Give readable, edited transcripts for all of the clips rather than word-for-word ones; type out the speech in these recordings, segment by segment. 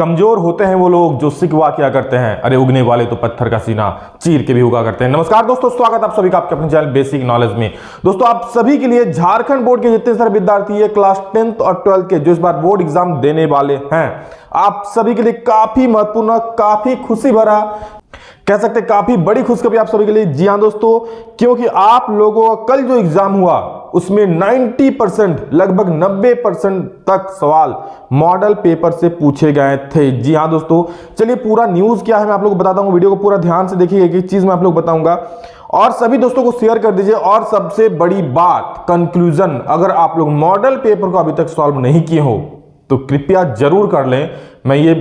कमजोर होते हैं वो लोग जो सिकवा क्या करते हैं, अरे उगने वाले तो पत्थर का सीना चीर के भी उगा करते हैं। नमस्कार दोस्तों, स्वागत आप सभी का आपके अपने चैनल बेसिक नॉलेज में। दोस्तों आप सभी के लिए झारखंड बोर्ड के जितने सारे विद्यार्थी है क्लास 10th और 12th के जो इस बार बोर्ड एग्जाम देने वाले हैं, आप सभी के लिए काफी महत्वपूर्ण, काफी खुशी भरा, कह सकते हैं काफी बड़ी खुशखबरी आप सभी के लिए। जी हां दोस्तों, क्योंकि आप लोगों का कल जो एग्जाम हुआ उसमें 90% लगभग 90% तक सवाल मॉडल पेपर से पूछे गए थे। जी हां दोस्तों, चलिए पूरा न्यूज क्या है मैं आप लोगों को बताता हूं। वीडियो को पूरा ध्यान से देखिए, एक एक चीज मैं आप लोग बताऊंगा और सभी दोस्तों को शेयर कर दीजिए। और सबसे बड़ी बात, कंक्लूजन, अगर आप लोग मॉडल पेपर को अभी तक सॉल्व नहीं किए हो तो कृपया जरूर कर लें। मैं ये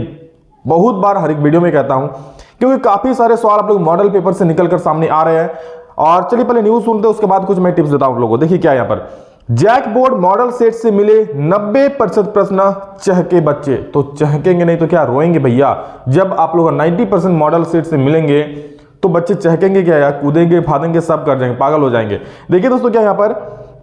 बहुत बार हर एक वीडियो में कहता हूं क्योंकि काफी सारे सवाल आप लोग मॉडल पेपर से निकलकर सामने आ रहे हैं। और चलिए पहले न्यूज सुनते हैं, उसके बाद कुछ मैं टिप्स देता हूं आप लोगों को। देखिए क्या यहां पर, जैक बोर्ड मॉडल सेट से मिले 90% प्रश्न चहके बच्चे। तो चहकेंगे नहीं तो क्या, रोएंगे भैया। जब आप लोग 90% मॉडल सेट से मिलेंगे तो बच्चे चहकेंगे क्या यार, कूदेंगे फादेंगे, सब कर जाएंगे, पागल हो जाएंगे। देखिए दोस्तों क्या यहां पर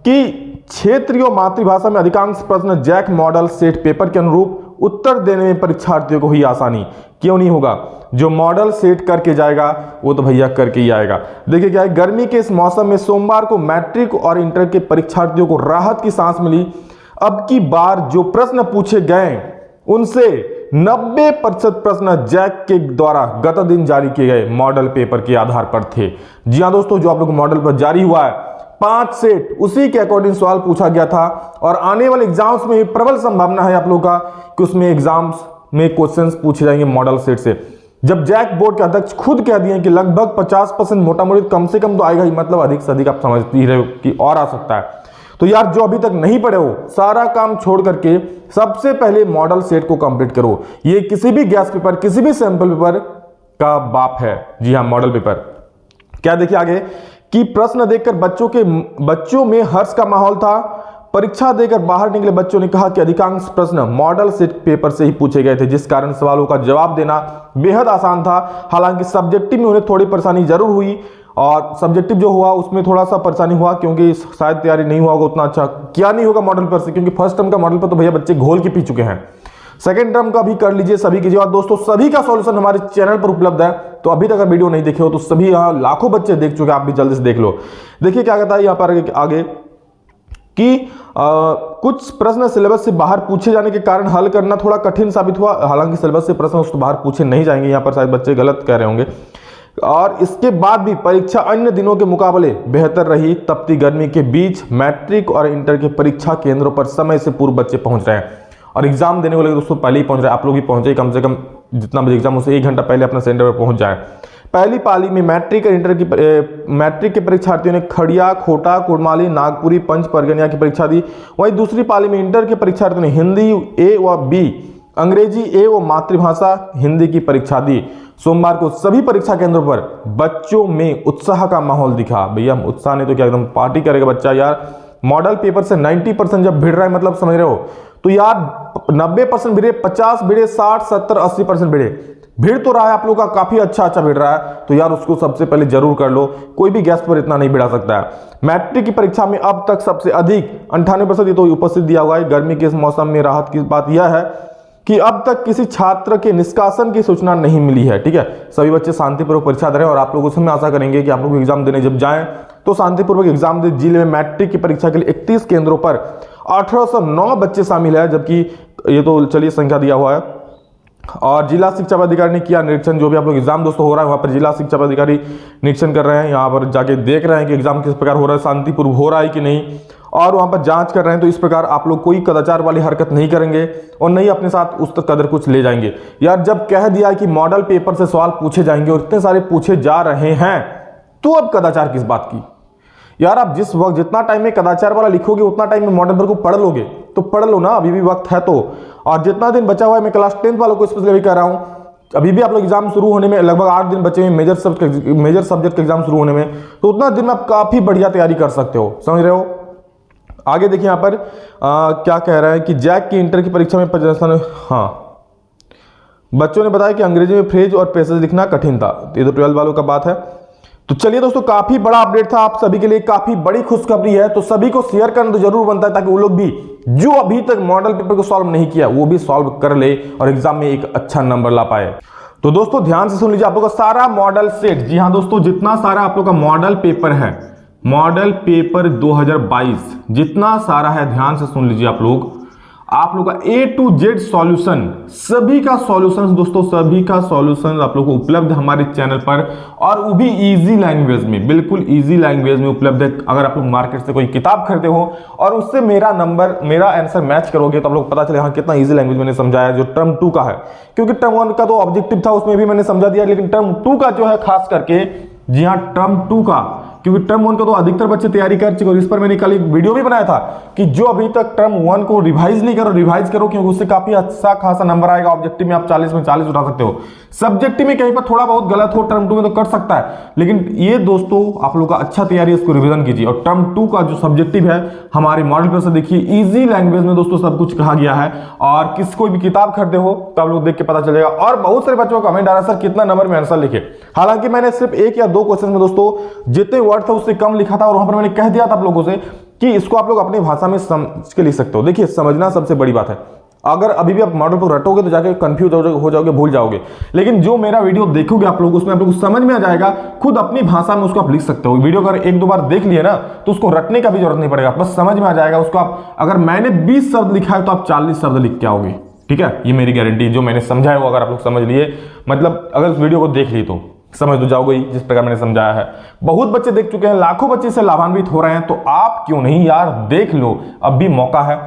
कि क्षेत्रीय मातृभाषा में अधिकांश प्रश्न जैक मॉडल सेट पेपर के अनुरूप उत्तर देने में परीक्षार्थियों को ही आसानी। क्यों नहीं होगा, जो मॉडल सेट करके जाएगा वो तो भैया करके ही आएगा। देखिए क्या है, गर्मी के इस मौसम में सोमवार को मैट्रिक और इंटर के परीक्षार्थियों को राहत की सांस मिली। अब की बार जो प्रश्न पूछे गए उनसे 90% प्रश्न जैक के द्वारा गत दिन जारी किए गए मॉडल पेपर के आधार पर थे। जी हाँ दोस्तों, जो आप लोग मॉडल पर जारी हुआ है 5 सेट उसी के अकॉर्डिंग सवाल पूछा गया था। और आने वाले एग्जाम्स में प्रबल संभावना है आप लोगों का कि उसमें एग्जाम्स में क्वेश्चंस पूछे जाएंगे मॉडल सेट से। जब जैक बोर्ड के अध्यक्ष खुद कह दिए कि लगभग 50% मोटा मोटी कम से कम तो आएगा ही, मतलब अधिक से अधिक आप समझ ही रहे हो कि और आ सकता है। तो यार जो अभी तक नहीं पढ़े हो, सारा काम छोड़ करके सबसे पहले मॉडल सेट को कंप्लीट करो। ये किसी भी गैस पेपर, किसी भी सैंपल पेपर का बाप है। जी हाँ, मॉडल पेपर। क्या देखिए आगे कि प्रश्न देखकर बच्चों में हर्ष का माहौल था। परीक्षा देकर बाहर निकले बच्चों ने कहा कि अधिकांश प्रश्न मॉडल सेट पेपर से ही पूछे गए थे, जिस कारण सवालों का जवाब देना बेहद आसान था। हालांकि सब्जेक्टिव में उन्हें थोड़ी परेशानी जरूर हुई, और सब्जेक्टिव जो हुआ उसमें थोड़ा सा परेशानी हुआ क्योंकि शायद तैयारी नहीं हुआ होगा उतना अच्छा। क्या नहीं होगा मॉडल पर से, क्योंकि फर्स्ट टर्म का मॉडल पर तो भैया बच्चे घोल के पी चुके हैं। सेकंड टर्म का भी कर लीजिए, सभी कीजिए। और दोस्तों सभी का सॉल्यूशन हमारे चैनल पर उपलब्ध है, तो अभी तक अगर वीडियो नहीं देखे हो तो सभी यहाँ लाखों बच्चे देख चुके हैं, आप भी जल्दी से देख लो। देखिए क्या कहता है यहाँ पर आगे कि कुछ प्रश्न सिलेबस से बाहर पूछे जाने के कारण हल करना थोड़ा कठिन साबित हुआ। हालांकि सिलेबस से प्रश्न उसको बाहर पूछे नहीं जाएंगे, यहाँ पर शायद बच्चे गलत कह रहे होंगे। और इसके बाद भी परीक्षा अन्य दिनों के मुकाबले बेहतर रही। तपती गर्मी के बीच मैट्रिक और इंटर के परीक्षा केंद्रों पर समय से पूर्व बच्चे पहुंच रहे हैं और एग्जाम देने को लगे दोस्तों पहले ही पहुंच रहे हैं। आप लोग भी पहुंचे, कम से कम जितना बजे एग्जाम उससे 1 घंटा पहले अपने सेंटर पर पहुंच जाए। पहली पाली में मैट्रिक और इंटर मैट्रिक के परीक्षार्थियों ने खड़िया, खोटा, कुड़माली, नागपुरी, पंच परगनिया की परीक्षा दी। वहीं दूसरी पाली में इंटर के परीक्षार्थियों ने हिंदी ए व बी, अंग्रेजी ए व मातृभाषा हिंदी की परीक्षा दी। सोमवार को सभी परीक्षा केंद्रों पर बच्चों में उत्साह का माहौल दिखा। भैया उत्साह नहीं तो क्या, एकदम पार्टी करेगा बच्चा यार। मॉडल पेपर से 90% जब भिड़ रहा है, मतलब समझ रहे हो, तो यार 90% भिड़े, 50 भिड़े, 60, 70, 80% भिड़े, भीड़ तो रहा है आप लोग का, काफी अच्छा भिड़ रहा है। तो यार उसको सबसे पहले जरूर कर लो, कोई भी गैस पर इतना नहीं भिड़ा सकता है। मैट्रिक की परीक्षा में अब तक सबसे अधिक 98% ये तो उपस्थित दिया हुआ है। गर्मी के इस मौसम में राहत की बात यह है कि अब तक किसी छात्र के निष्कासन की सूचना नहीं मिली है। ठीक है, सभी बच्चे शांतिपूर्वक परीक्षा दे रहे हैं और आप लोग उसमें आशा करेंगे कि आप लोग एग्जाम देने जब जाएं तो शांतिपूर्वक एग्जाम दे। जिले में मैट्रिक की परीक्षा के लिए 31 केंद्रों पर 1809 बच्चे शामिल है, जबकि ये तो चलिए संख्या दिया हुआ है। और जिला शिक्षा पदाधिकारी ने किया निरीक्षण। जो भी आप लोग एग्जाम दोस्तों हो रहा है वहां पर जिला शिक्षा पदाधिकारी निरीक्षण कर रहे हैं, यहाँ पर जाके देख रहे हैं कि एग्जाम किस प्रकार हो रहा है, शांतिपूर्वक हो रहा है कि नहीं, और वहां पर जांच कर रहे हैं। तो इस प्रकार आप लोग कोई कदाचार वाली हरकत नहीं करेंगे और नहीं अपने साथ उस तक कदर कुछ ले जाएंगे। यार जब कह दिया कि मॉडल पेपर से सवाल पूछे जाएंगे और इतने सारे पूछे जा रहे हैं, तो अब कदाचार किस बात की। यार आप जिस वक्त जितना टाइम में कदाचार वाला लिखोगे उतना टाइम में मॉडल पेपर को पढ़ लोगे, तो पढ़ लो ना, अभी भी वक्त है तो। और जितना दिन बचा हुआ है, मैं क्लास 10th वालों को स्पेशली कह रहा हूं, अभी भी आप लोग एग्जाम शुरू होने में लगभग 8 दिन बचे हैं मेजर सब्जेक्ट के एग्जाम शुरू होने में, तो उतना दिन में आप काफी बढ़िया तैयारी कर सकते हो, समझ रहे हो। आगे देखिए यहाँ पर क्या कह रहा है कि जैक की इंटर की परीक्षा में प्रदर्शन, हाँ, बच्चों ने बताया कि अंग्रेजी में फ्रेज और पैसेज लिखना कठिन था। ये तो 12 वालों का बात है। तो चलिए दोस्तों, काफी बड़ा अपडेट था आप सभी के लिए, काफी बड़ी खुशखबरी है, तो सभी को शेयर करना तो जरूर बनता है ताकि वो लोग भी जो अभी तक मॉडल पेपर को सॉल्व नहीं किया वो भी सॉल्व कर ले और एग्जाम में एक अच्छा नंबर ला पाए। तो दोस्तों ध्यान से सुन लीजिए, आप लोग का सारा मॉडल सेट, जी हाँ दोस्तों, जितना सारा आप लोग का मॉडल पेपर है, मॉडल पेपर 2022 जितना सारा है, ध्यान से सुन लीजिए आप लोग का A to Z सॉल्यूशन, सभी का सॉल्यूशन दोस्तों, सभी का सॉल्यूशन आप लोग को उपलब्ध हमारे चैनल पर, और वो भी इजी लैंग्वेज में, बिल्कुल इजी लैंग्वेज में उपलब्ध है। अगर आप लोग मार्केट से कोई किताब खरीदते हो और उससे मेरा आंसर मैच करोगे तो आप लोग पता चले हाँ कितना इजी लैंग्वेज मैंने समझाया, जो टर्म 2 का है, क्योंकि टर्म 1 का तो ऑब्जेक्टिव था उसमें भी मैंने समझा दिया, लेकिन टर्म 2 का जो है खास करके, जी हाँ टर्म 2 का, क्योंकि टर्म 1 का तो अधिकतर बच्चे तैयारी कर चुके हैं। इस पर मैंने कल एक वीडियो भी बनाया था कि जो अभी तक टर्म 1 को रिवाइज नहीं करो, रिवाइज करो, क्योंकि उससे काफी अच्छा खासा नंबर आएगा। ऑब्जेक्टिव में आप 40 में 40 उठा सकते हो, सब्जेक्टिव में कहीं पर थोड़ा बहुत गलत हो टर्म 2 में तो कर सकता है, लेकिन ये दोस्तों आप लोग का अच्छा तैयारी, इसको रिवीजन कीजिए। और टर्म 2 का जो सब्जेक्टिव है हमारे मॉडल पेपर से देखिए, इजी लैंग्वेज में दोस्तों सब कुछ कहा गया है, और किस कोई भी किताब खरीदते हो तो आप लोग देख के पता चलेगा। और बहुत सारे बच्चों को कमेंट आ रहा है सर कितना नंबर में आंसर लिखे, हालांकि मैंने सिर्फ 1 या 2 क्वेश्चन में दोस्तों जितने वर्ड थे उससे कम लिखा था, और वहां पर मैंने कह दिया था आप लोगों से कि इसको आप लोग अपनी भाषा में समझ के लिख सकते हो। देखिए समझना सबसे बड़ी बात है, अगर अभी भी आप मॉडल पर रटोगे तो जाके कंफ्यूज हो जाओगे, भूल जाओगे, लेकिन जो मेरा वीडियो देखोगे आप लोग, उसमें आप लोग समझ में आ जाएगा, खुद अपनी भाषा में उसको आप लिख सकते हो। वीडियो अगर 1-2 बार देख लिए ना तो उसको रटने का भी जरूरत नहीं पड़ेगा, बस समझ में आ जाएगा उसको। आप अगर मैंने 20 शब्द लिखा है तो आप 40 शब्द लिख के आओगे, ठीक है, ये मेरी गारंटी। जो मैंने समझा है वो अगर आप लोग समझ लिए, मतलब अगर इस वीडियो को देख लिए तो समझ तो जाओगे ही जिस प्रकार मैंने समझाया है। बहुत बच्चे देख चुके हैं, लाखों बच्चे से लाभान्वित हो रहे हैं, तो आप क्यों नहीं यार, देख लो, अब भी मौका है,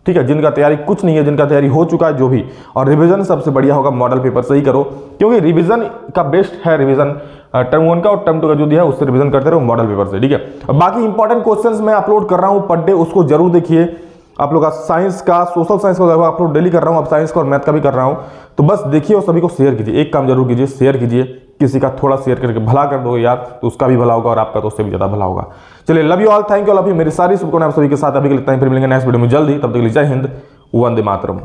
ठीक है। जिनका तैयारी कुछ नहीं है, जिनका तैयारी हो चुका है जो भी, और रिवीजन सबसे बढ़िया होगा, मॉडल पेपर से ही करो, क्योंकि रिवीजन का बेस्ट है रिवीजन टर्म 1 का, और टर्म 2 का जो दिया है उससे रिवीजन करते रहो मॉडल पेपर से, ठीक है। बाकी इंपॉर्टेंट क्वेश्चंस मैं अपलोड कर रहा हूं पर डे, उसको जरूर देखिए। आप लोग का साइंस का, सोशल साइंस का अपलोड डेली कर रहा हूं, अब साइंस का और मैथ का भी कर रहा हूं, तो बस देखिए और सभी को शेयर कीजिए। एक काम जरूर कीजिए, शेयर कीजिए, किसी का थोड़ा शेयर करके भला कर दोगे यार तो उसका भी भला होगा और आपका तो उससे भी ज्यादा भला होगा। चलिए, love you all, thank you all of you, मेरी सारी शुभकामनाएं आप सभी के साथ। अभी के लिए इतना ही, फिर मिलेंगे नेक्स्ट वीडियो में जल्दी, तब तक के लिए जय हिंद, वंदे मातरम।